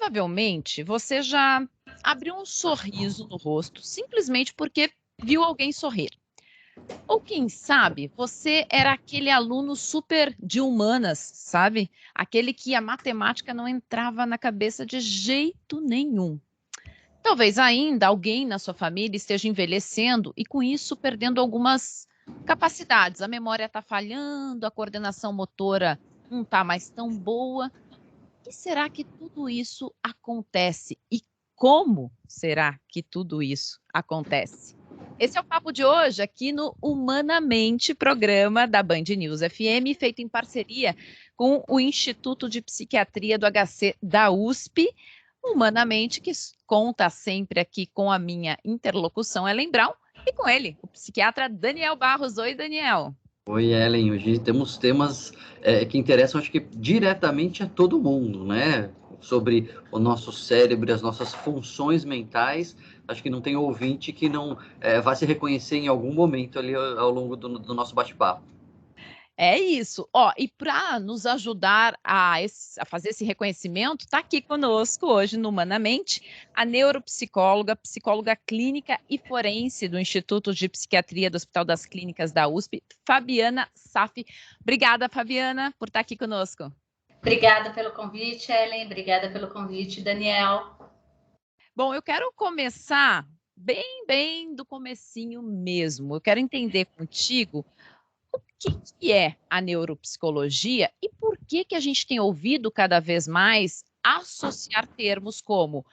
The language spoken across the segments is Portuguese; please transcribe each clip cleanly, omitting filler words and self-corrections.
Provavelmente você já abriu um sorriso no rosto simplesmente porque viu alguém sorrir. Ou quem sabe você era aquele aluno super de humanas, sabe? Aquele que a matemática não entrava na cabeça de jeito nenhum. Talvez ainda alguém na sua família esteja envelhecendo e com isso perdendo algumas capacidades. A memória está falhando, a coordenação motora não está mais tão boa. Que será que tudo isso acontece? E como será que tudo isso acontece? Esse é o papo de hoje aqui no Humanamente, programa da Band News FM, feito em parceria com o Instituto de Psiquiatria do HC da USP. Humanamente, que conta sempre aqui com a minha interlocução, Ellen Brown, e com ele, o psiquiatra Daniel Barros. Oi, Daniel. Oi, Ellen. Hoje temos temas que interessam, acho que diretamente a todo mundo, né? Sobre o nosso cérebro e as nossas funções mentais. Acho que não tem ouvinte que não vá se reconhecer em algum momento ali ao longo do nosso bate-papo. É isso. Ó, e para nos ajudar a fazer esse reconhecimento, está aqui conosco hoje no Humanamente a neuropsicóloga, psicóloga clínica e forense do Instituto de Psiquiatria do Hospital das Clínicas da USP, Fabiana Safi. Obrigada, Fabiana, por estar aqui conosco. Obrigada pelo convite, Ellen. Obrigada pelo convite, Daniel. Bom, eu quero começar bem do comecinho mesmo. Eu quero entender contigo o que é a neuropsicologia e por que a gente tem ouvido cada vez mais associar termos como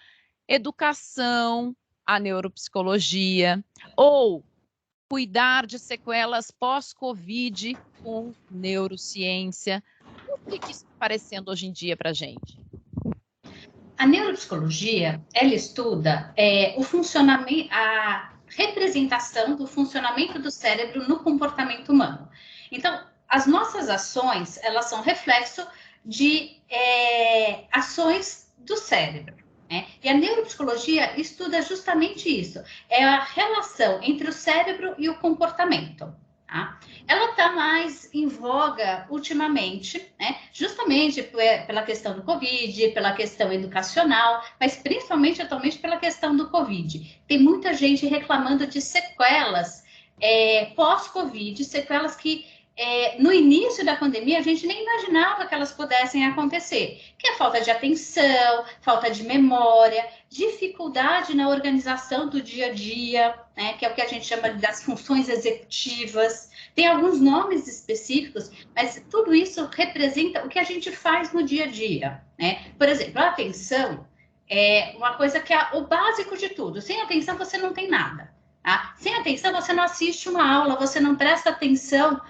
educação à neuropsicologia ou cuidar de sequelas pós-Covid com neurociência. Por que isso está aparecendo hoje em dia para a gente? A neuropsicologia, ela estuda o funcionamento, a representação do funcionamento do cérebro no comportamento humano. Então, as nossas ações, elas são reflexo de ações do cérebro, né? E a neuropsicologia estuda justamente isso, é a relação entre o cérebro e o comportamento. Tá? Ela está mais em voga ultimamente, né? Justamente pela questão do Covid, pela questão educacional, mas principalmente atualmente pela questão do Covid. Tem muita gente reclamando de sequelas pós-Covid, sequelas que no início da pandemia a gente nem imaginava que elas pudessem acontecer, que é falta de atenção, falta de memória, dificuldade na organização do dia a dia, né, que é o que a gente chama das funções executivas. Tem alguns nomes específicos, mas tudo isso representa o que a gente faz no dia a dia, né? Por exemplo, a atenção é uma coisa que é o básico de tudo. Sem atenção você não tem nada. Tá? Sem atenção você não assiste uma aula, você não presta atenção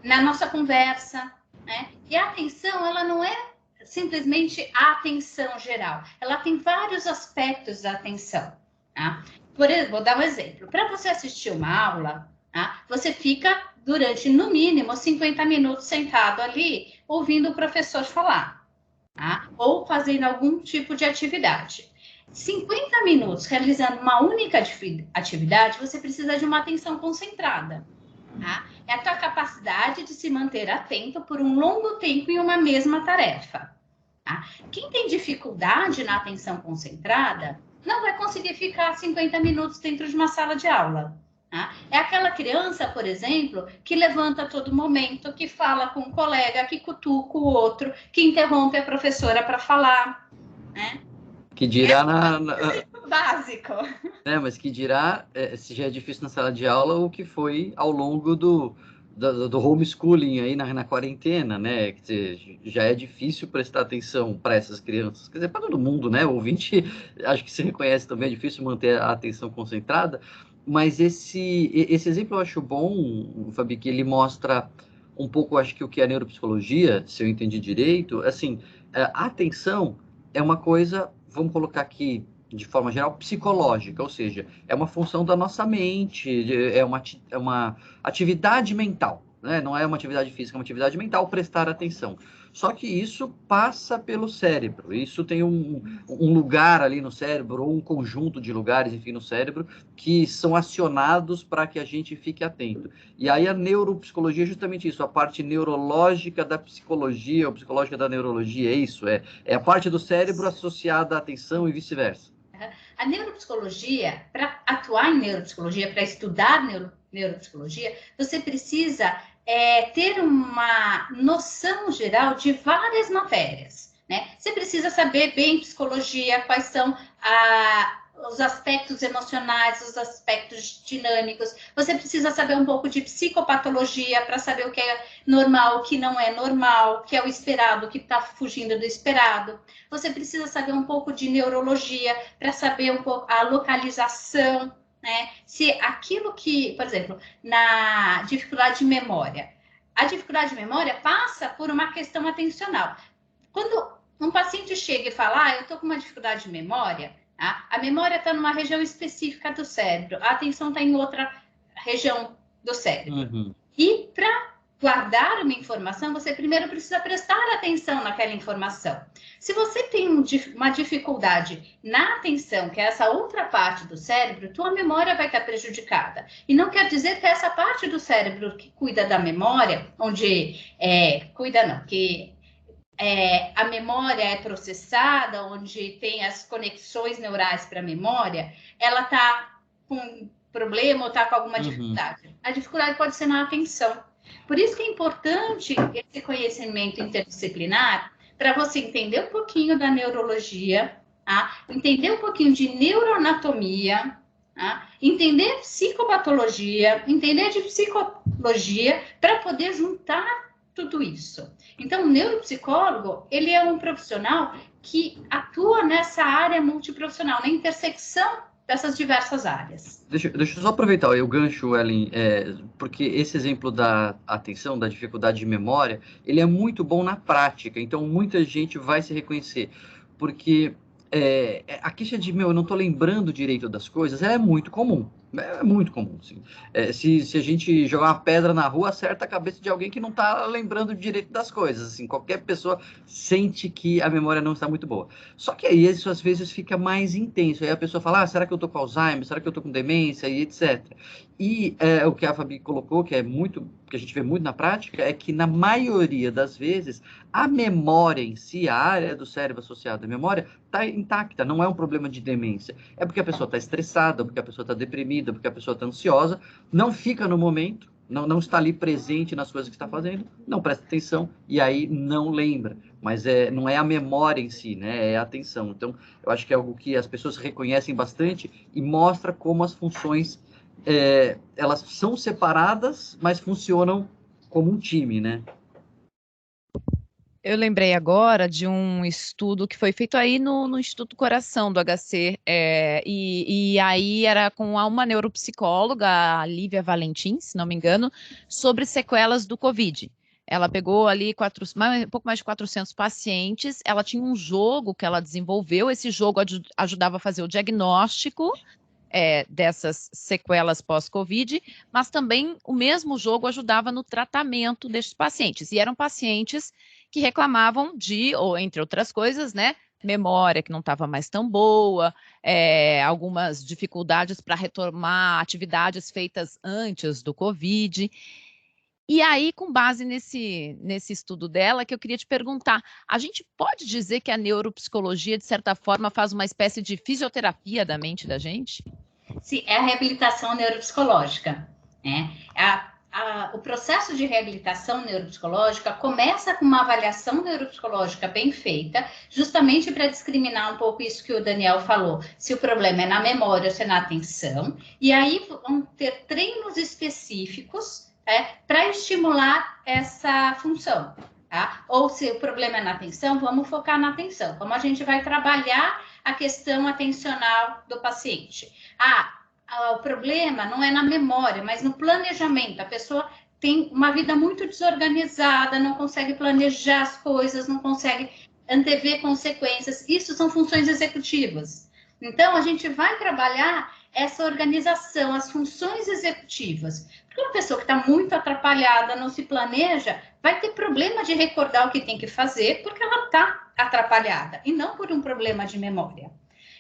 na nossa conversa, né? E a atenção, ela não é simplesmente a atenção geral, ela tem vários aspectos da atenção, tá? Vou dar um exemplo. Para você assistir uma aula, tá? Você fica durante, no mínimo, 50 minutos sentado ali, ouvindo o professor falar, tá? Ou fazendo algum tipo de atividade. 50 minutos realizando uma única atividade, você precisa de uma atenção concentrada. Tá? É a tua capacidade de se manter atento por um longo tempo em uma mesma tarefa. Tá? Quem tem dificuldade na atenção concentrada não vai conseguir ficar 50 minutos dentro de uma sala de aula. Tá? É aquela criança, por exemplo, que levanta a todo momento, que fala com um colega, que cutuca o outro, que interrompe a professora para falar, né? Que dirá básico. Mas que dirá, se já é difícil na sala de aula, o que foi ao longo do homeschooling aí na quarentena, né? Quer dizer, já é difícil prestar atenção para essas crianças. Quer dizer, para todo mundo, né? O ouvinte, acho que se reconhece também, é difícil manter a atenção concentrada. Mas esse exemplo eu acho bom, Fabi, que ele mostra um pouco, acho que o que é a neuropsicologia, se eu entendi direito, assim, a atenção é uma coisa, vamos colocar aqui, de forma geral, psicológica, ou seja, é uma função da nossa mente, é uma atividade mental, né? Não é uma atividade física, é uma atividade mental, prestar atenção. Só que isso passa pelo cérebro, isso tem um lugar ali no cérebro, ou um conjunto de lugares, enfim, no cérebro, que são acionados para que a gente fique atento. E aí a neuropsicologia é justamente isso, a parte neurológica da psicologia, ou psicológica da neurologia, é isso, é a parte do cérebro associada à atenção e vice-versa. A neuropsicologia, para atuar em neuropsicologia, para estudar neuropsicologia, você precisa ter uma noção geral de várias matérias, né? Você precisa saber bem psicologia, quais são os aspectos emocionais, os aspectos dinâmicos. Você precisa saber um pouco de psicopatologia para saber o que é normal, o que não é normal, o que é o esperado, o que está fugindo do esperado. Você precisa saber um pouco de neurologia para saber um pouco a localização, né? Se aquilo que, por exemplo, na dificuldade de memória, a dificuldade de memória passa por uma questão atencional. Quando um paciente chega e fala, eu estou com uma dificuldade de memória, tá? A memória está numa região específica do cérebro, a atenção está em outra região do cérebro. Uhum. E para guardar uma informação, você primeiro precisa prestar atenção naquela informação. Se você tem uma dificuldade na atenção, que é essa outra parte do cérebro, tua memória vai estar prejudicada. E não quer dizer que essa parte do cérebro que cuida da memória, que a memória é processada, onde tem as conexões neurais para a memória, ela está com problema ou está com alguma dificuldade. A dificuldade pode ser na atenção. Por isso que é importante esse conhecimento interdisciplinar para você entender um pouquinho da neurologia, tá? Entender um pouquinho de neuroanatomia, tá? Entender psicopatologia, entender de psicologia para poder juntar tudo isso. Então, o neuropsicólogo, ele é um profissional que atua nessa área multiprofissional, na intersecção dessas diversas áreas. Deixa eu só aproveitar o gancho, Ellen, porque esse exemplo da atenção, da dificuldade de memória, ele é muito bom na prática, então muita gente vai se reconhecer, porque a queixa de, eu não estou lembrando direito das coisas, ela é muito comum. É muito comum, sim. Se a gente jogar uma pedra na rua, acerta a cabeça de alguém que não está lembrando direito das coisas. Assim, qualquer pessoa sente que a memória não está muito boa. Só que aí isso às vezes fica mais intenso. Aí a pessoa fala, será que eu estou com Alzheimer? Será que eu estou com demência? E etc. E o que a Fabi colocou, que a gente vê muito na prática, é que na maioria das vezes a memória em si, a área do cérebro associada à memória, está intacta, não é um problema de demência. É porque a pessoa está estressada, porque a pessoa está deprimida, porque a pessoa está ansiosa, não fica no momento, não está ali presente nas coisas que está fazendo, não presta atenção e aí não lembra. Mas não é a memória em si, né? É a atenção. Então, eu acho que é algo que as pessoas reconhecem bastante e mostra como as funções elas são separadas, mas funcionam como um time, né? Eu lembrei agora de um estudo que foi feito aí no Instituto Coração do HC, e aí era com uma neuropsicóloga, a Lívia Valentim, se não me engano, sobre sequelas do Covid. Ela pegou ali um pouco mais de 400 pacientes, ela tinha um jogo que ela desenvolveu, esse jogo ajudava a fazer o diagnóstico dessas sequelas pós-Covid, mas também o mesmo jogo ajudava no tratamento desses pacientes, e eram pacientes que reclamavam ou entre outras coisas, né, memória que não estava mais tão boa, algumas dificuldades para retomar atividades feitas antes do Covid. E aí, com base nesse estudo dela, que eu queria te perguntar, a gente pode dizer que a neuropsicologia, de certa forma, faz uma espécie de fisioterapia da mente da gente? Sim, é a reabilitação neuropsicológica, né? O processo de reabilitação neuropsicológica começa com uma avaliação neuropsicológica bem feita, justamente para discriminar um pouco isso que o Daniel falou, se o problema é na memória ou se é na atenção, e aí vão ter treinos específicos para estimular essa função, tá? Ou se o problema é na atenção, vamos focar na atenção, como a gente vai trabalhar a questão atencional do paciente. O problema não é na memória, mas no planejamento. A pessoa tem uma vida muito desorganizada, não consegue planejar as coisas, não consegue antever consequências. Isso são funções executivas. Então, a gente vai trabalhar essa organização, as funções executivas. Porque Uma pessoa que está muito atrapalhada, não se planeja, vai ter problema de recordar o que tem que fazer, porque ela está atrapalhada, e não por um problema de memória.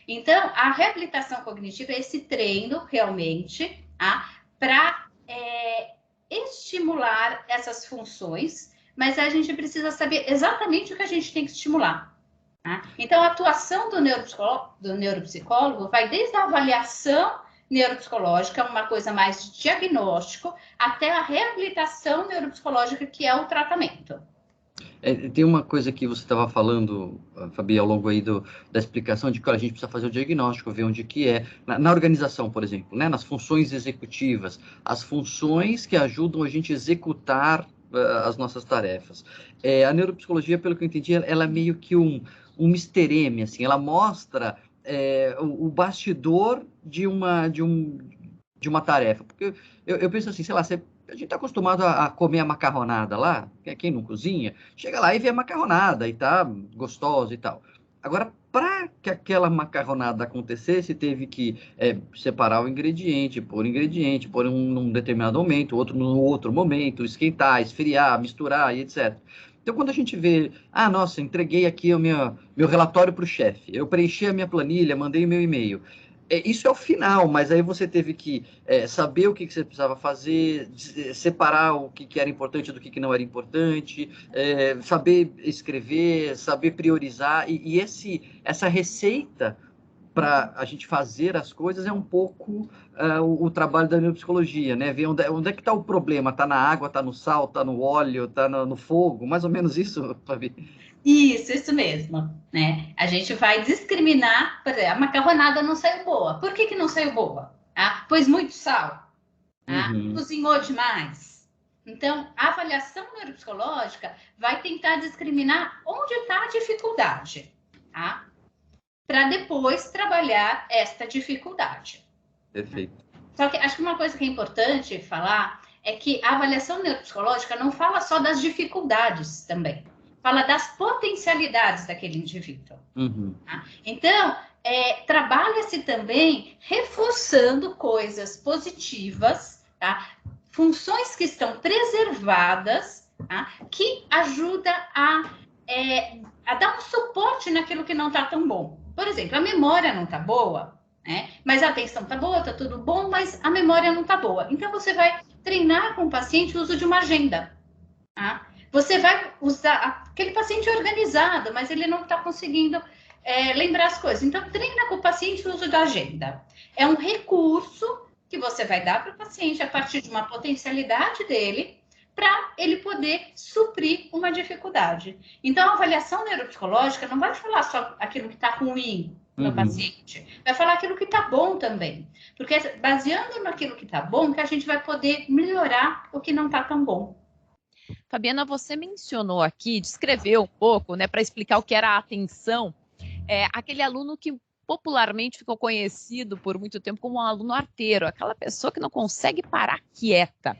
Então, a reabilitação cognitiva é esse treino, realmente, para estimular essas funções, mas a gente precisa saber exatamente o que a gente tem que estimular. Tá? Então, a atuação do neuropsicólogo vai desde a avaliação neuropsicológica, uma coisa mais de diagnóstico, até a reabilitação neuropsicológica, que é o tratamento. Tem uma coisa que você estava falando, Fabi, ao longo aí da explicação de que a gente precisa fazer o diagnóstico, ver onde que é, na organização, por exemplo, né, nas funções executivas, as funções que ajudam a gente a executar as nossas tarefas. A neuropsicologia, pelo que eu entendi, ela é meio que um Mr. M, assim, ela mostra o bastidor de uma tarefa, porque eu penso assim, sei lá, a gente está acostumado a comer a macarronada lá, quem não cozinha, chega lá e vê a macarronada e tá gostosa e tal. Agora, para que aquela macarronada acontecesse, teve que separar o ingrediente, pôr num determinado momento, outro no outro momento, esquentar, esfriar, misturar e etc. Então, quando a gente vê, nossa, entreguei aqui o meu relatório para o chefe, eu preenchi a minha planilha, mandei o meu e-mail. Isso é o final, mas aí você teve que saber o que você precisava fazer, separar o que era importante do que não era importante, saber escrever, saber priorizar. E essa receita para a gente fazer as coisas é um pouco o trabalho da neuropsicologia, né? Ver onde é que está o problema, está na água, está no sal, está no óleo, está no fogo, mais ou menos isso, Fabi? Isso mesmo, né? A gente vai discriminar, por exemplo, a macarronada não saiu boa. Por que não saiu boa? Pôs muito sal, cozinhou demais. Então, a avaliação neuropsicológica vai tentar discriminar onde está a dificuldade, tá? Para depois trabalhar esta dificuldade. Perfeito. Só que acho que uma coisa que é importante falar é que a avaliação neuropsicológica não fala só das dificuldades também. Fala das potencialidades daquele indivíduo. Tá? Então, trabalha-se também reforçando coisas positivas, tá? Funções que estão preservadas, tá? Que ajuda a dar um suporte naquilo que não está tão bom. Por exemplo, a memória não está boa, né? Mas a atenção está boa, está tudo bom, mas a memória não está boa. Então, você vai treinar com o paciente o uso de uma agenda, tá? Você vai usar aquele paciente organizado, mas ele não está conseguindo lembrar as coisas. Então, treina com o paciente o uso da agenda. É um recurso que você vai dar para o paciente a partir de uma potencialidade dele, para ele poder suprir uma dificuldade. Então, a avaliação neuropsicológica não vai falar só aquilo que está ruim no paciente, vai falar aquilo que está bom também. Porque é baseando naquilo que está bom que a gente vai poder melhorar o que não está tão bom. Fabiana, você mencionou aqui, descreveu um pouco, né, para explicar o que era a atenção, aquele aluno que popularmente ficou conhecido por muito tempo como um aluno arteiro, aquela pessoa que não consegue parar quieta.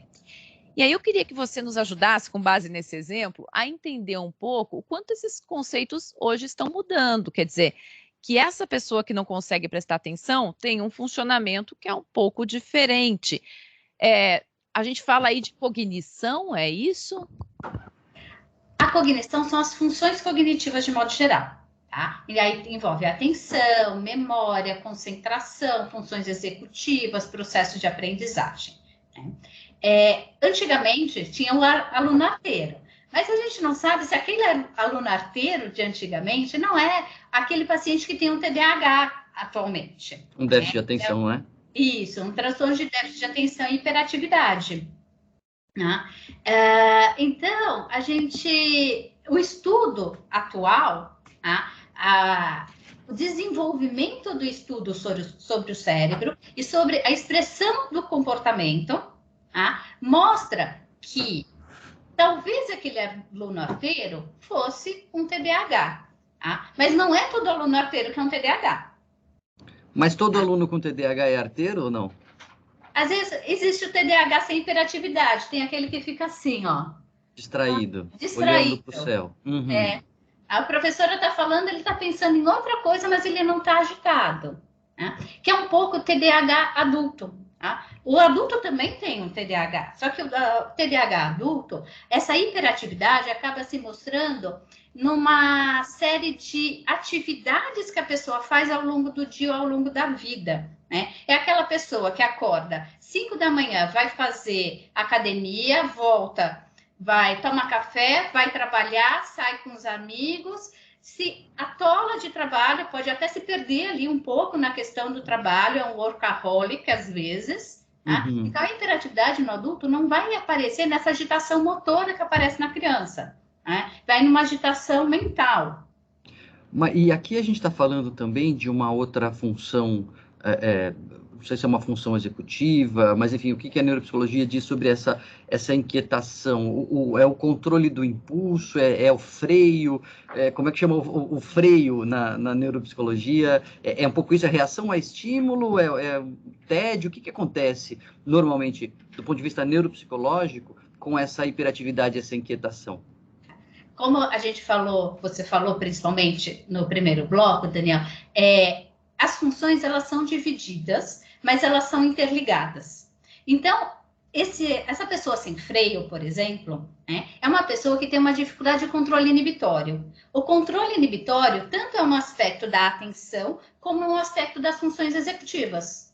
E aí eu queria que você nos ajudasse, com base nesse exemplo, a entender um pouco o quanto esses conceitos hoje estão mudando. Quer dizer, que essa pessoa que não consegue prestar atenção tem um funcionamento que é um pouco diferente. A gente fala aí de cognição, é isso? A cognição são as funções cognitivas de modo geral, tá? E aí envolve atenção, memória, concentração, funções executivas, processo de aprendizagem, né? Antigamente tinha o aluno arteiro, mas a gente não sabe se aquele aluno arteiro de antigamente não é aquele paciente que tem um TDAH atualmente. Um déficit de atenção, né? Isso, um transtorno de déficit de atenção e hiperatividade. Né? Então, o estudo atual, o desenvolvimento do estudo sobre o cérebro e sobre a expressão do comportamento, mostra que talvez aquele aluno arteiro fosse um TDAH, mas não é todo aluno arteiro que é um TDAH. Mas todo aluno com TDAH é arteiro ou não? Às vezes existe o TDAH sem hiperatividade, tem aquele que fica assim, ó. Distraído. Olhando para o céu. A professora está falando, ele está pensando em outra coisa, mas ele não está agitado. Né? Que é um pouco o TDAH adulto. Tá? O adulto também tem um TDAH, só que o TDAH adulto, essa hiperatividade acaba se mostrando numa série de atividades que a pessoa faz ao longo do dia, ao longo da vida, né? É aquela pessoa que acorda 5 da manhã, vai fazer academia, volta, vai tomar café, vai trabalhar, sai com os amigos, se atola de trabalho, pode até se perder ali um pouco na questão do trabalho, é um workaholic às vezes. Tá? Uhum. Então, a hiperatividade no adulto não vai aparecer nessa agitação motora que aparece na criança. Né? Vai numa agitação mental. E aqui a gente está falando também de uma outra função, não sei se é uma função executiva, mas enfim, o que a neuropsicologia diz sobre essa inquietação? É o controle do impulso, é o freio, como é que chama o freio na neuropsicologia? É um pouco isso, a reação a estímulo, é tédio? O que acontece normalmente, do ponto de vista neuropsicológico, com essa hiperatividade, essa inquietação? Como a gente falou, você falou principalmente no primeiro bloco, Daniel, as funções elas são divididas, mas elas são interligadas. Então, essa pessoa sem freio, por exemplo, né, é uma pessoa que tem uma dificuldade de controle inibitório. O controle inibitório tanto é um aspecto da atenção, como um aspecto das funções executivas.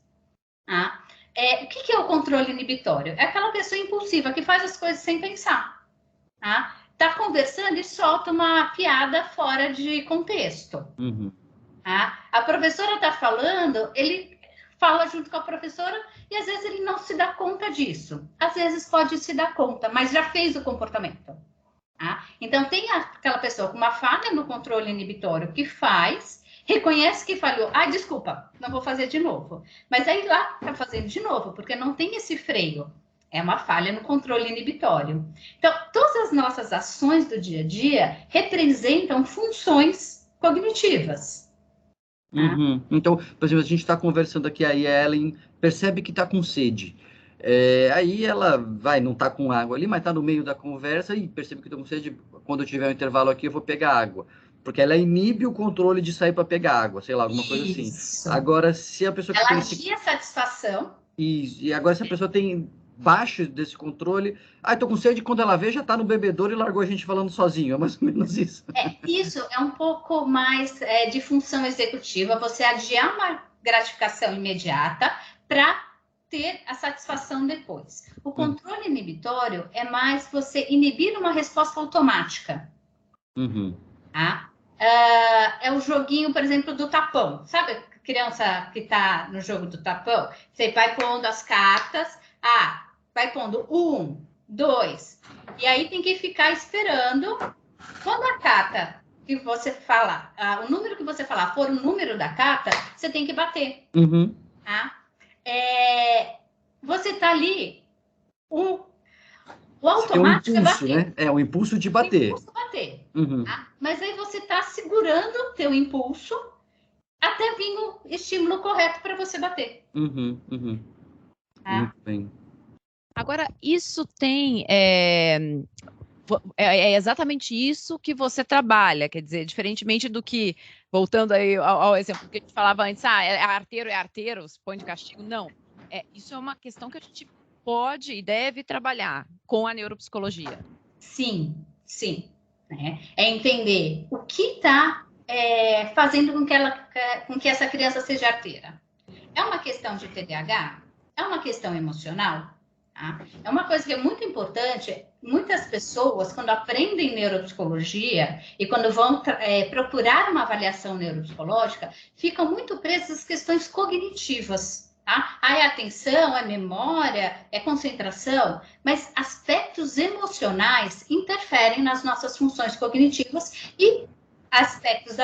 Tá? O que é o controle inibitório? É aquela pessoa impulsiva que faz as coisas sem pensar. Tá? Tá conversando e solta uma piada fora de contexto. Uhum. Tá? A professora está falando, ele fala junto com a professora e às vezes ele não se dá conta disso. Às vezes pode se dar conta, mas já fez o comportamento. Tá? Então, tem aquela pessoa com uma falha no controle inibitório que faz, reconhece que falhou. Desculpa, não vou fazer de novo. Mas aí lá está fazendo de novo, porque não tem esse freio. É uma falha no controle inibitório. Então, todas as nossas ações do dia a dia representam funções cognitivas. Uhum. Então, por exemplo, a gente está conversando aqui, aí a Ellen percebe que está com sede. Aí ela não está com água ali, mas está no meio da conversa e percebe que está com sede. Quando eu tiver um intervalo aqui, eu vou pegar água. Porque ela inibe o controle de sair para pegar água, sei lá, alguma coisa assim. Agora, se a pessoa... Ela adia satisfação. E agora, se a pessoa tem baixo desse controle... tô com sede, quando ela vê, já está no bebedouro e largou a gente falando sozinho. É mais ou menos isso. Isso é um pouco mais de função executiva. Você adiar uma gratificação imediata para ter a satisfação depois. O controle inibitório é mais você inibir uma resposta automática. Uhum. Tá? É o joguinho, por exemplo, do tapão. Sabe a criança que está no jogo do tapão? Você vai pondo as cartas, vai pondo 1, 2, e aí tem que ficar esperando. Quando a carta que você fala, o número que você falar for o número da carta, você tem que bater. Uhum. Tá? Você está ali, o automático um impulso, é bater. Né? O impulso de bater. O impulso bater. Uhum. Tá? Mas aí você está segurando o teu impulso até vir o estímulo correto para você bater. Uhum. Tá? Muito bem. Agora, isso tem... É exatamente isso que você trabalha, quer dizer, diferentemente do que, voltando aí ao exemplo que a gente falava antes, é arteiro, se põe de castigo. Não, isso é uma questão que a gente pode e deve trabalhar com a neuropsicologia. Sim. Né? É entender o que está fazendo com que essa criança seja arteira. É uma questão de TDAH? É uma questão emocional? Tá? É uma coisa que é muito importante. Muitas pessoas, quando aprendem neuropsicologia e quando vão procurar uma avaliação neuropsicológica, ficam muito presas às questões cognitivas. Tá? É atenção, é memória, é concentração, mas aspectos emocionais interferem nas nossas funções cognitivas e aspectos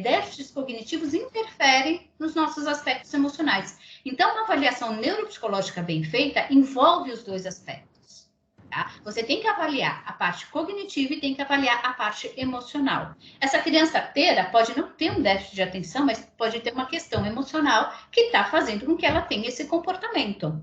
déficits cognitivos interferem nos nossos aspectos emocionais. Então, uma avaliação neuropsicológica bem feita envolve os dois aspectos. Tá? Você tem que avaliar a parte cognitiva e tem que avaliar a parte emocional. Essa criança arteira pode não ter um déficit de atenção, mas pode ter uma questão emocional que está fazendo com que ela tenha esse comportamento.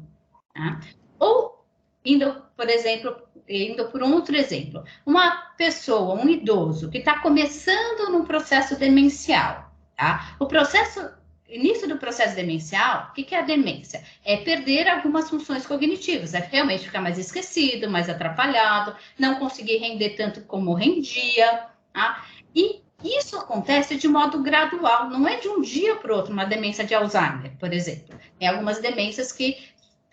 Tá? Ou, indo por um outro exemplo, uma pessoa, um idoso, que está começando num processo demencial. Tá? O processo início do processo demencial, o que é a demência? É perder algumas funções cognitivas, é realmente ficar mais esquecido, mais atrapalhado, não conseguir render tanto como rendia, tá? E isso acontece de modo gradual, não é de um dia para o outro, uma demência de Alzheimer, por exemplo. Tem algumas demências que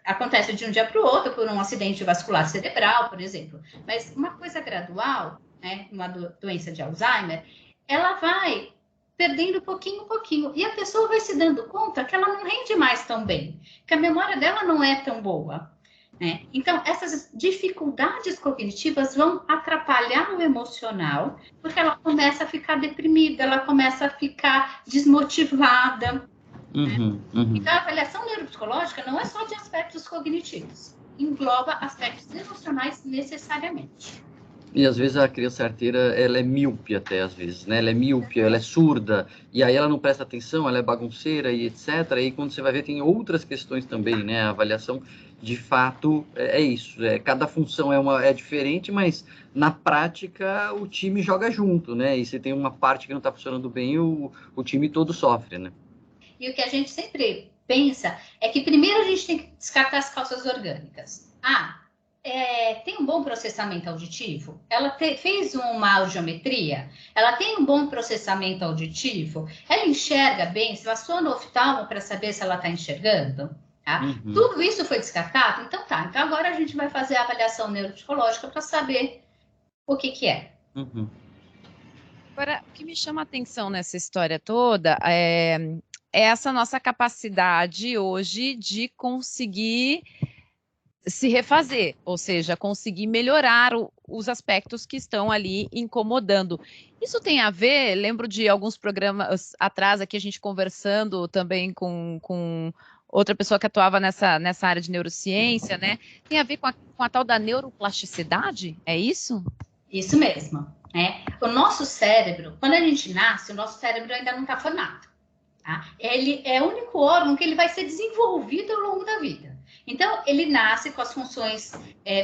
acontecem de um dia para o outro, por um acidente vascular cerebral, por exemplo. Mas uma coisa gradual, né, uma doença de Alzheimer, ela vai perdendo pouquinho em pouquinho, e a pessoa vai se dando conta que ela não rende mais tão bem, que a memória dela não é tão boa. Né? Então, essas dificuldades cognitivas vão atrapalhar o emocional, porque ela começa a ficar deprimida, ela começa a ficar desmotivada. Então, a avaliação neuropsicológica não é só de aspectos cognitivos, engloba aspectos emocionais necessariamente. E às vezes a criança arteira, ela é míope até, às vezes, né? Ela é míope, ela é surda, e aí ela não presta atenção, ela é bagunceira e etc. E quando você vai ver, tem outras questões também, né? A avaliação, de fato, é isso. Cada função é diferente, mas na prática o time joga junto, né? E se tem uma parte que não está funcionando bem, o time todo sofre, né? E o que a gente sempre pensa é que primeiro a gente tem que descartar as causas orgânicas. Tem um bom processamento auditivo? Ela fez uma audiometria? Ela tem um bom processamento auditivo? Ela enxerga bem? Se passou no oftalmo para saber se ela está enxergando? Tá? Tudo isso foi descartado? Então tá. Então agora a gente vai fazer a avaliação neuropsicológica para saber o que é. Agora, o que me chama a atenção nessa história toda é essa nossa capacidade hoje de conseguir se refazer, ou seja, conseguir melhorar os aspectos que estão ali incomodando. Isso tem a ver, lembro de alguns programas atrás aqui, a gente conversando também com outra pessoa que atuava nessa área de neurociência, né? Tem a ver com a tal da neuroplasticidade, é isso? Isso mesmo. O nosso cérebro, quando a gente nasce, o nosso cérebro ainda não está formado. Tá? Ele é o único órgão que ele vai ser desenvolvido ao longo da vida. Então, ele nasce com as funções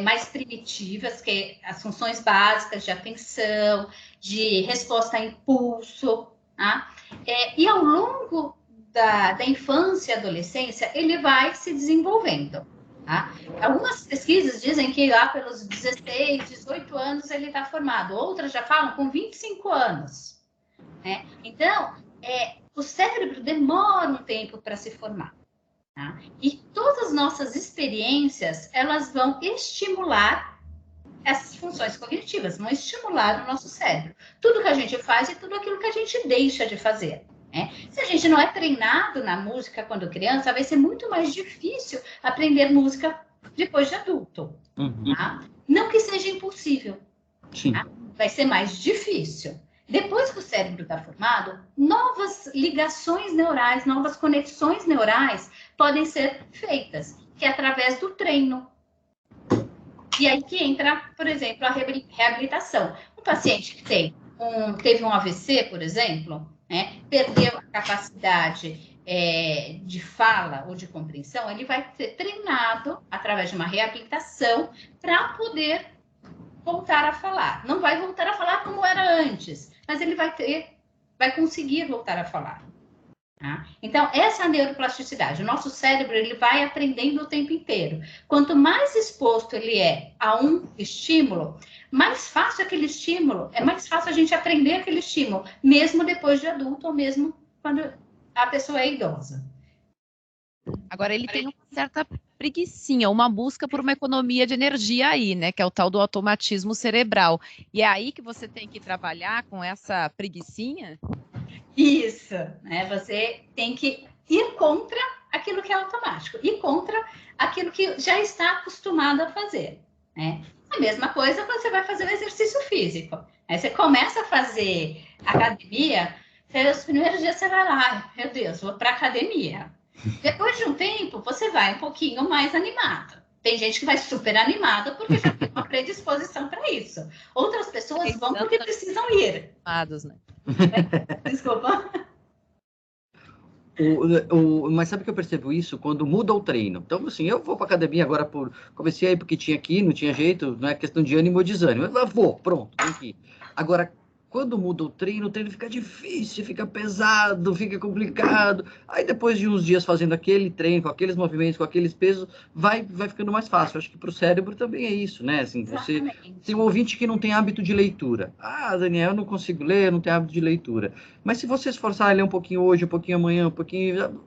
mais primitivas, que as funções básicas de atenção, de resposta a impulso. Tá? E ao longo da infância e adolescência, ele vai se desenvolvendo. Tá? Algumas pesquisas dizem que lá pelos 16, 18 anos ele está formado. Outras já falam com 25 anos. Né? Então, o cérebro demora um tempo para se formar. Tá? E todas as nossas experiências, elas vão estimular essas funções cognitivas, vão estimular o nosso cérebro. Tudo que a gente faz e tudo aquilo que a gente deixa de fazer. Né? Se a gente não é treinado na música quando criança, vai ser muito mais difícil aprender música depois de adulto. Tá? Não que seja impossível. Tá? Vai ser mais difícil. Depois que o cérebro está formado, novas ligações neurais, novas conexões neurais podem ser feitas, que é através do treino. E aí que entra, por exemplo, a reabilitação. Um paciente que teve um AVC, por exemplo, né, perdeu a capacidade de fala ou de compreensão, ele vai ser treinado através de uma reabilitação para poder voltar a falar. Não vai voltar a falar como era antes, mas ele vai conseguir voltar a falar. Tá? Então, essa é a neuroplasticidade. O nosso cérebro ele vai aprendendo o tempo inteiro. Quanto mais exposto ele é a um estímulo, mais fácil aquele estímulo, é mais fácil a gente aprender aquele estímulo, mesmo depois de adulto ou mesmo quando a pessoa é idosa. Agora, ele tem uma certa preguicinha, uma busca por uma economia de energia aí, né? Que é o tal do automatismo cerebral. E é aí que você tem que trabalhar com essa preguicinha? Isso, né? Você tem que ir contra aquilo que é automático, ir contra aquilo que já está acostumado a fazer, né? A mesma coisa quando você vai fazer o exercício físico. Aí você começa a fazer academia, os primeiros dias você vai lá, meu Deus, vou para academia. Depois de um tempo, você vai um pouquinho mais animado. Tem gente que vai super animada porque já tem uma predisposição para isso. Outras pessoas vão porque precisam ir. Né? Desculpa. Mas sabe que eu percebo isso quando muda o treino? Então, assim, eu vou para academia agora, comecei aí porque tinha aqui, não tinha jeito, não é questão de ânimo ou desânimo. Eu vou, pronto, tem que ir. Agora, Quando muda o treino fica difícil, fica pesado, fica complicado. Aí depois de uns dias fazendo aquele treino, com aqueles movimentos, com aqueles pesos, vai ficando mais fácil. Acho que para o cérebro também é isso, né? Assim, você tem um ouvinte que não tem hábito de leitura. Ah, Daniel, eu não consigo ler, eu não tenho hábito de leitura. Mas se você esforçar a ler um pouquinho hoje, um pouquinho amanhã, um pouquinho...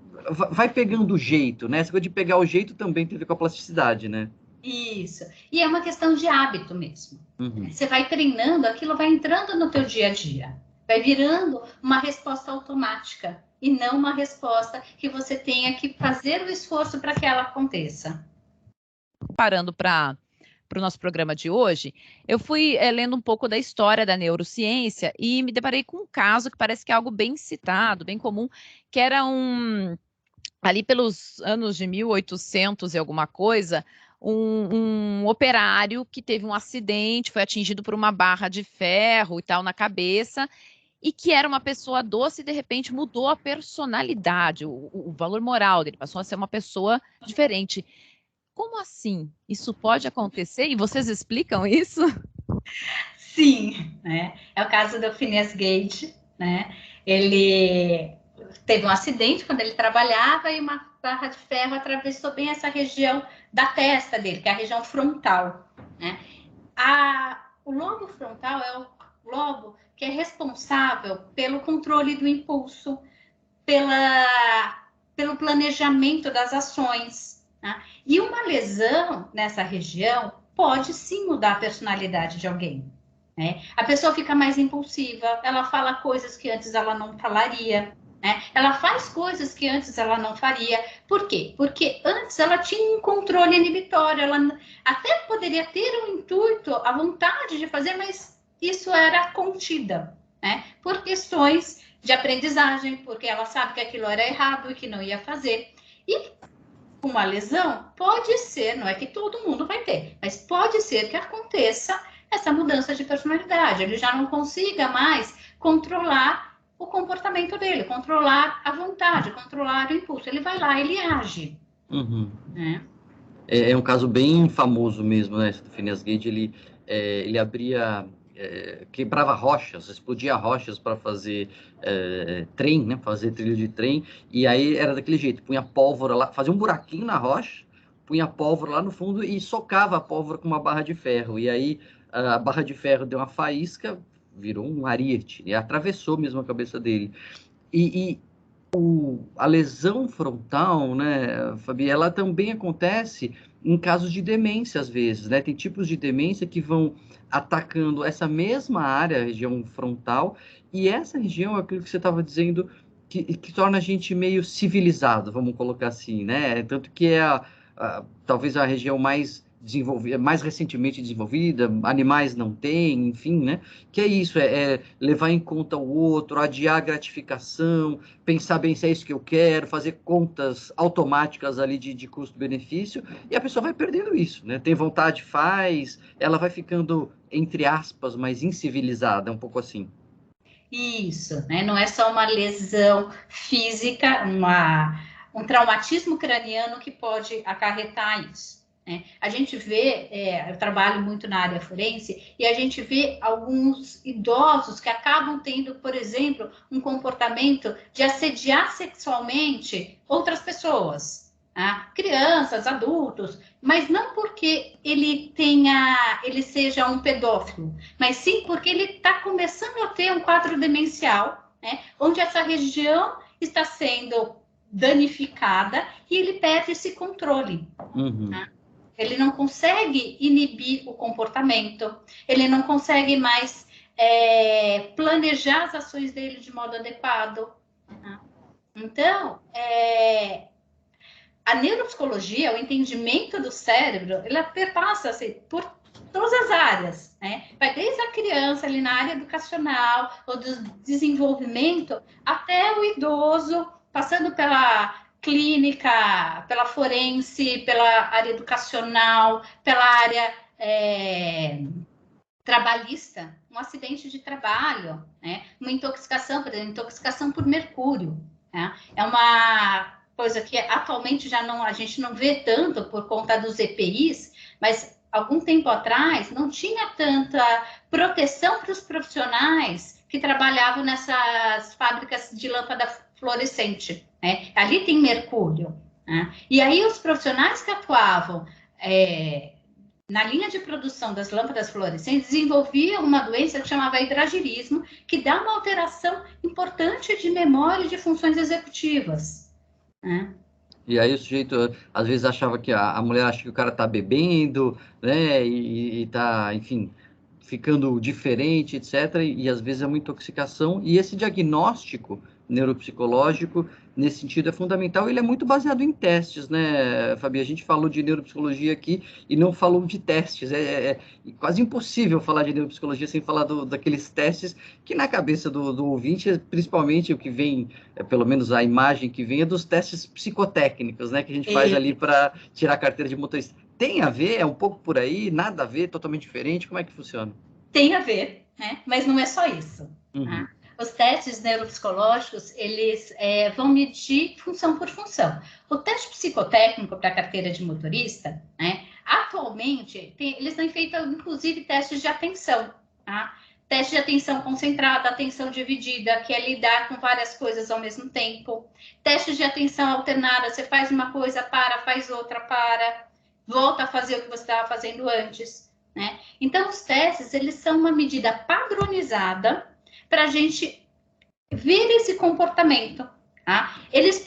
vai pegando o jeito, né? Essa coisa de pegar o jeito também tem a ver com a plasticidade, né? Isso. E é uma questão de hábito mesmo. Você vai treinando, aquilo vai entrando no teu dia a dia. Vai virando uma resposta automática e não uma resposta que você tenha que fazer o esforço para que ela aconteça. Parando para o nosso programa de hoje, eu fui lendo um pouco da história da neurociência e me deparei com um caso que parece que é algo bem citado, bem comum, que era ali pelos anos de 1800 e alguma coisa, um operário que teve um acidente, foi atingido por uma barra de ferro e tal na cabeça, e que era uma pessoa doce e de repente mudou a personalidade, o valor moral dele, passou a ser uma pessoa diferente. Como assim? Isso pode acontecer? E vocês explicam isso? Sim, né? É o caso do Phineas Gage, né? Ele teve um acidente quando ele trabalhava e uma barra de ferro atravessou bem essa região da testa dele, que é a região frontal, né? O lobo frontal é o lobo que é responsável pelo controle do impulso, pelo planejamento das ações, né? E uma lesão nessa região pode sim mudar a personalidade de alguém, né? A pessoa fica mais impulsiva, ela fala coisas que antes ela não falaria, né? Ela faz coisas que antes ela não faria. Por quê? Porque antes ela tinha um controle inibitório, ela até poderia ter um intuito, a vontade de fazer, mas isso era contida, né? Por questões de aprendizagem, porque ela sabe que aquilo era errado e que não ia fazer. E uma lesão pode ser, não é que todo mundo vai ter, mas pode ser que aconteça essa mudança de personalidade. Ele já não consiga mais controlar o comportamento dele, controlar a vontade, controlar o impulso. Ele vai lá, ele age. Uhum. Né? É um caso bem famoso mesmo, né? Esse do Phineas Gage, ele abria... quebrava rochas, explodia rochas para fazer trem, né? Fazer trilho de trem, e aí era daquele jeito, punha pólvora lá, fazia um buraquinho na rocha, punha pólvora lá no fundo e socava a pólvora com uma barra de ferro, e aí a barra de ferro deu uma faísca, virou um ariete, e atravessou mesmo a cabeça dele. A lesão frontal, né, Fabi, ela também acontece em casos de demência, às vezes, né? Tem tipos de demência que vão atacando essa mesma área, a região frontal, e essa região é aquilo que você estava dizendo que torna a gente meio civilizado, vamos colocar assim, né? Tanto que é talvez a região mais desenvolvida, mais recentemente desenvolvida, animais não têm, enfim, né? Que é isso, é levar em conta o outro, adiar a gratificação, pensar bem se é isso que eu quero, fazer contas automáticas ali de custo-benefício, e a pessoa vai perdendo isso, né? Tem vontade, faz, ela vai ficando, entre aspas, mais incivilizada, um pouco assim. Isso, né? Não é só uma lesão física, um traumatismo craniano que pode acarretar isso. Né? A gente vê, eu trabalho muito na área forense, e a gente vê alguns idosos que acabam tendo, por exemplo, um comportamento de assediar sexualmente outras pessoas, né? Crianças, adultos, mas não porque ele seja um pedófilo, mas sim porque ele está começando a ter um quadro demencial, né? Onde essa região está sendo danificada e ele perde esse controle. Uhum. Né? Ele não consegue inibir o comportamento, ele não consegue mais planejar as ações dele de modo adequado. Né? Então, a neuropsicologia, o entendimento do cérebro, ela perpassa assim, por todas as áreas, né? Vai desde a criança ali na área educacional, ou do desenvolvimento, até o idoso, passando pela clínica, pela forense, pela área educacional, pela área trabalhista, um acidente de trabalho, né? Uma intoxicação, por exemplo, intoxicação por mercúrio, né? É uma coisa que atualmente a gente não vê tanto por conta dos EPIs, mas algum tempo atrás, não tinha tanta proteção para os profissionais que trabalhavam nessas fábricas de lâmpada fluorescente, né? Ali tem mercúrio, né? E aí os profissionais que atuavam na linha de produção das lâmpadas fluorescentes desenvolviam uma doença que chamava hidragilismo, que dá uma alteração importante de memória e de funções executivas, né? E aí o sujeito, às vezes, achava que a mulher acha que o cara tá bebendo, né, e tá, enfim, ficando diferente, etc. E às vezes é uma intoxicação. E esse diagnóstico neuropsicológico, nesse sentido, é fundamental. Ele é muito baseado em testes, né, Fabi? A gente falou de neuropsicologia aqui e não falou de testes. É quase impossível falar de neuropsicologia sem falar daqueles testes que, na cabeça do ouvinte, principalmente o que vem, pelo menos a imagem que vem, é dos testes psicotécnicos, né, que a gente faz ali para tirar a carteira de motorista. Tem a ver? É um pouco por aí? Nada a ver? Totalmente diferente? Como é que funciona? Tem a ver, né? Mas não é só isso. Uhum. Tá? Os testes neuropsicológicos, eles vão medir função por função. O teste psicotécnico para a carteira de motorista, né? Atualmente, eles têm feito, inclusive, testes de atenção, tá? Teste de atenção concentrada, atenção dividida, que é lidar com várias coisas ao mesmo tempo. Teste de atenção alternada, você faz uma coisa, faz outra, volta a fazer o que você estava fazendo antes, né? Então, os testes, eles são uma medida padronizada para a gente ver esse comportamento, tá? Eles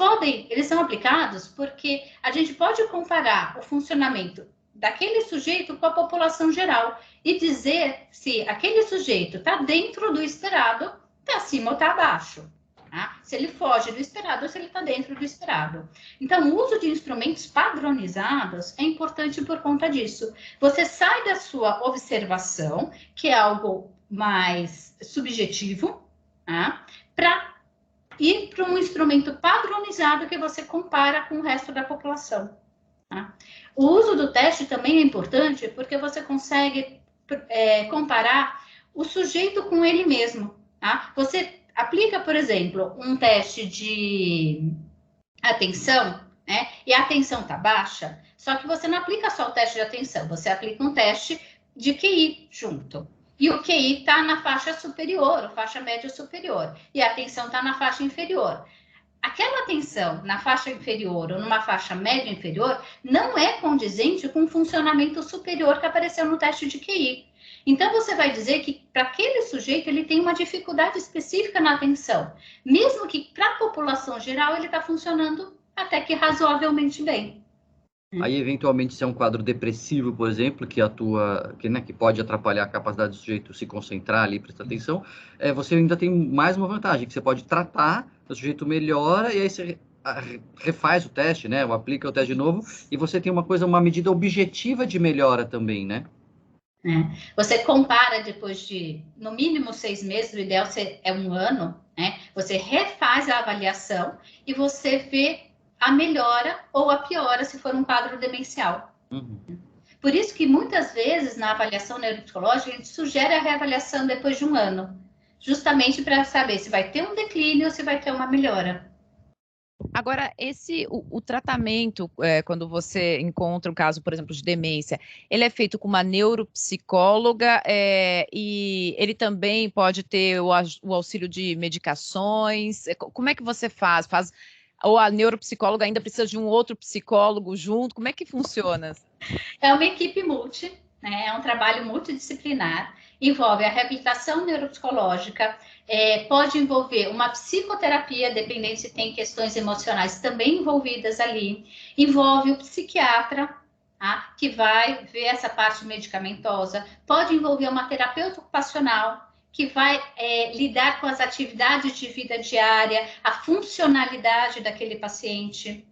são aplicados porque a gente pode comparar o funcionamento daquele sujeito com a população geral e dizer se aquele sujeito está dentro do esperado, está acima ou está abaixo. Tá? Se ele foge do esperado ou se ele está dentro do esperado. Então, o uso de instrumentos padronizados é importante por conta disso. Você sai da sua observação, que é algo mais subjetivo, tá? Para ir para um instrumento padronizado que você compara com o resto da população. Tá? O uso do teste também é importante porque você consegue comparar o sujeito com ele mesmo. Tá? Você aplica, por exemplo, um teste de atenção, né? E a atenção está baixa, só que você não aplica só o teste de atenção, você aplica um teste de QI junto. E o QI está na faixa superior, faixa média superior, e a atenção está na faixa inferior. Aquela atenção na faixa inferior ou numa faixa média inferior não é condizente com o funcionamento superior que apareceu no teste de QI. Então, você vai dizer que para aquele sujeito ele tem uma dificuldade específica na atenção, mesmo que para a população geral ele está funcionando até que razoavelmente bem. Aí, eventualmente, se é um quadro depressivo, por exemplo, que atua, que pode atrapalhar a capacidade do sujeito se concentrar ali, prestar atenção, você ainda tem mais uma vantagem, que você pode tratar, o sujeito melhora, e aí você refaz o teste, né? Ou aplica o teste de novo, e você tem uma medida objetiva de melhora também, né? Você compara depois de, no mínimo, 6 meses, o ideal é 1 ano, né? Você refaz a avaliação e você vê a melhora ou a piora se for um quadro demencial. Uhum. Por isso que muitas vezes na avaliação neuropsicológica a gente sugere a reavaliação depois de 1 ano, justamente para saber se vai ter um declínio ou se vai ter uma melhora. Agora, o tratamento, quando você encontra um caso, por exemplo, de demência, ele é feito com uma neuropsicóloga e ele também pode ter o auxílio de medicações. Como é que você faz? Ou a neuropsicóloga ainda precisa de um outro psicólogo junto? Como é que funciona? É uma equipe né? É um trabalho multidisciplinar, envolve a reabilitação neuropsicológica, pode envolver uma psicoterapia, dependendo se tem questões emocionais também envolvidas ali, envolve o psiquiatra, tá? Que vai ver essa parte medicamentosa, pode envolver uma terapeuta ocupacional, que vai lidar com as atividades de vida diária, a funcionalidade daquele paciente.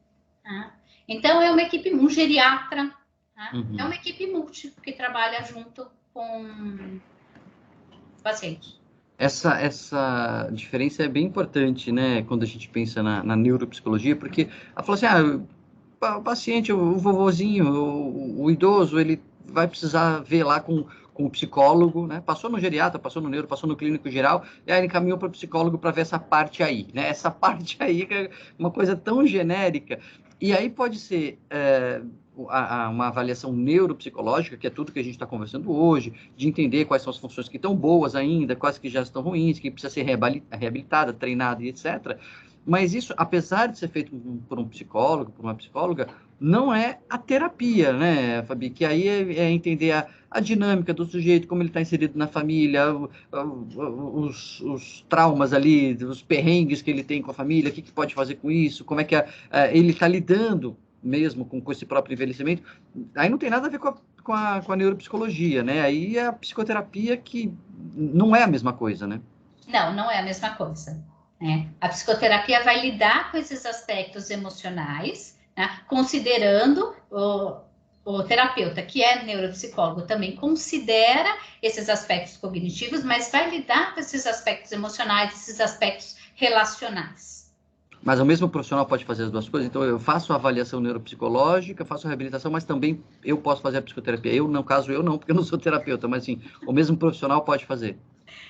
Tá? Então, é uma equipe, um geriatra, tá? Uhum. É uma equipe multi que trabalha junto com o paciente. Essa diferença é bem importante, né, quando a gente pensa na neuropsicologia, porque ela fala assim, o paciente, o vovozinho, o idoso, ele vai precisar ver lá com o psicólogo, né? Passou no geriatra, passou no neuro, passou no clínico geral, e aí ele encaminhou para o psicólogo para ver essa parte aí, né? Essa parte aí que é uma coisa tão genérica. E aí pode ser uma avaliação neuropsicológica, que é tudo que a gente está conversando hoje, de entender quais são as funções que estão boas ainda, quais que já estão ruins, que precisa ser reabilitada, treinada e etc. Mas isso, apesar de ser feito por um psicólogo, por uma psicóloga, não é a terapia, né, Fabi? Que aí é entender a dinâmica do sujeito, como ele está inserido na família, os traumas ali, os perrengues que ele tem com a família, o que pode fazer com isso, como é que ele está lidando mesmo com esse próprio envelhecimento. Aí não tem nada a ver com a neuropsicologia, né? Aí é a psicoterapia que não é a mesma coisa, né? Não é a mesma coisa. Né? A psicoterapia vai lidar com esses aspectos emocionais, né? Considerando o terapeuta, que é neuropsicólogo, também considera esses aspectos cognitivos, mas vai lidar com esses aspectos emocionais, esses aspectos relacionais. Mas o mesmo profissional pode fazer as duas coisas? Então, eu faço a avaliação neuropsicológica, faço a reabilitação, mas também eu posso fazer a psicoterapia. No caso, eu não, porque eu não sou terapeuta, mas sim, o mesmo profissional pode fazer.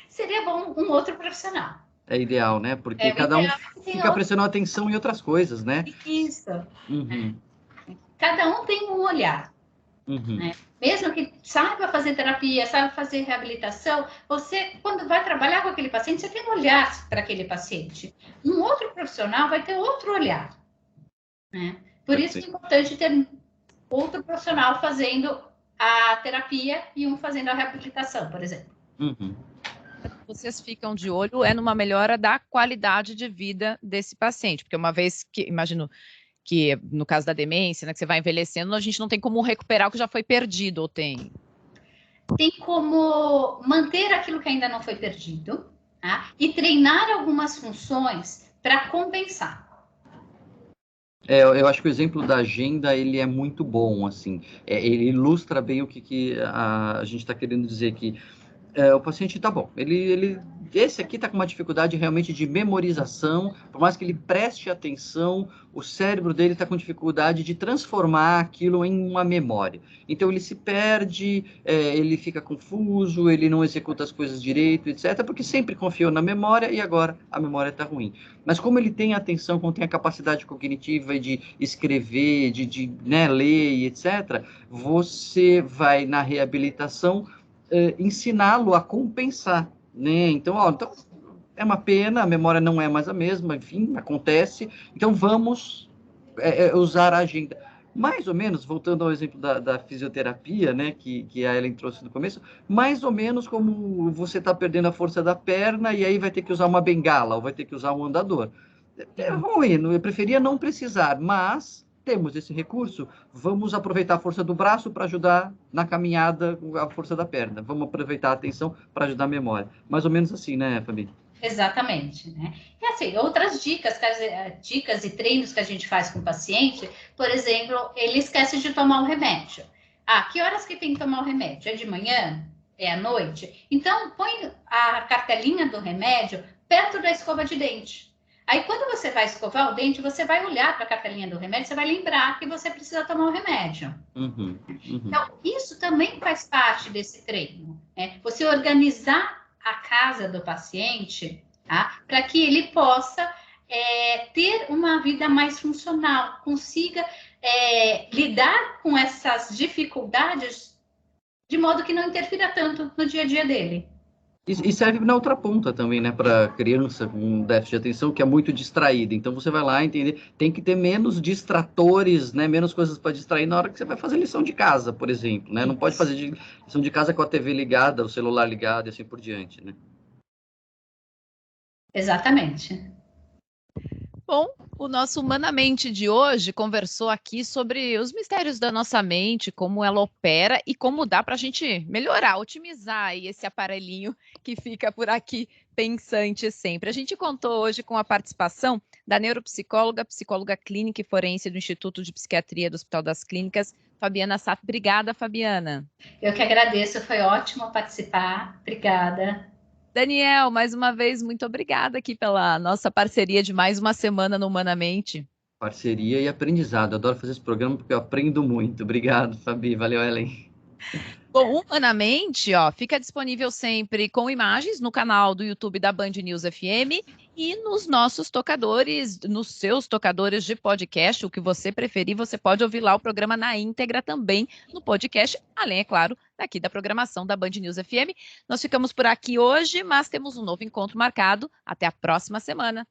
Seria bom um outro profissional. É ideal, né? Porque cada um fica prestando atenção em outras coisas, né? Isso. Uhum. Cada um tem um olhar. Uhum. Né? Mesmo que saiba fazer terapia, saiba fazer reabilitação, você, quando vai trabalhar com aquele paciente, você tem um olhar para aquele paciente. Um outro profissional vai ter outro olhar. Né? Por isso que é importante ter outro profissional fazendo a terapia e um fazendo a reabilitação, por exemplo. Uhum. Vocês ficam de olho numa melhora da qualidade de vida desse paciente, porque uma vez que, imagino que no caso da demência, né, que você vai envelhecendo, a gente não tem como recuperar o que já foi perdido, ou tem? Tem como manter aquilo que ainda não foi perdido, tá? E treinar algumas funções para compensar. Eu acho que o exemplo da agenda, ele é muito bom, assim. Ele ilustra bem o que a gente está querendo dizer aqui. O paciente tá bom, esse aqui está com uma dificuldade realmente de memorização, por mais que ele preste atenção, o cérebro dele está com dificuldade de transformar aquilo em uma memória. Então ele se perde, ele fica confuso, ele não executa as coisas direito, etc., porque sempre confiou na memória e agora a memória está ruim. Mas como ele tem atenção, como tem a capacidade cognitiva de escrever, de né, ler e etc., você vai na reabilitação ensiná-lo a compensar, né? Então, então, é uma pena, a memória não é mais a mesma, enfim, acontece. Então, vamos usar a agenda. Mais ou menos, voltando ao exemplo da fisioterapia, né, que a Ellen trouxe no começo, mais ou menos como você está perdendo a força da perna e aí vai ter que usar uma bengala ou vai ter que usar um andador. É ruim, eu preferia não precisar, mas temos esse recurso, vamos aproveitar a força do braço para ajudar na caminhada a força da perna. Vamos aproveitar a atenção para ajudar a memória. Mais ou menos assim, né, Fabi? Exatamente, né? E assim, outras dicas e treinos que a gente faz com o paciente, por exemplo, ele esquece de tomar o remédio. Que horas que tem que tomar o remédio? É de manhã? É à noite? Então, põe a cartelinha do remédio perto da escova de dente. Aí, quando você vai escovar o dente, você vai olhar para a cartelinha do remédio, você vai lembrar que você precisa tomar o remédio. Uhum. Então, isso também faz parte desse treino. Né? Você organizar a casa do paciente, tá? Para que ele possa ter uma vida mais funcional, consiga lidar com essas dificuldades de modo que não interfira tanto no dia a dia dele. E serve na outra ponta também, né, para criança com déficit de atenção que é muito distraída. Então você vai lá entender, tem que ter menos distratores, né, menos coisas para distrair na hora que você vai fazer lição de casa, por exemplo, né? Não pode fazer lição de casa com a TV ligada, o celular ligado e assim por diante, né? Exatamente. Bom, o nosso Humanamente de hoje conversou aqui sobre os mistérios da nossa mente, como ela opera e como dá para a gente melhorar, otimizar aí esse aparelhinho que fica por aqui pensante sempre. A gente contou hoje com a participação da neuropsicóloga, psicóloga clínica e forense do Instituto de Psiquiatria do Hospital das Clínicas, Fabiana Safi. Obrigada, Fabiana. Eu que agradeço, foi ótimo participar. Obrigada. Daniel, mais uma vez, muito obrigada aqui pela nossa parceria de mais uma semana no Humanamente. Parceria e aprendizado. Eu adoro fazer esse programa porque eu aprendo muito. Obrigado, Fabi. Valeu, Ellen. Bom, Humanamente, ó, fica disponível sempre com imagens no canal do YouTube da Band News FM e nos nossos tocadores, nos seus tocadores de podcast, o que você preferir, você pode ouvir lá o programa na íntegra também no podcast, além, é claro, daqui da programação da Band News FM. Nós ficamos por aqui hoje, mas temos um novo encontro marcado. Até a próxima semana.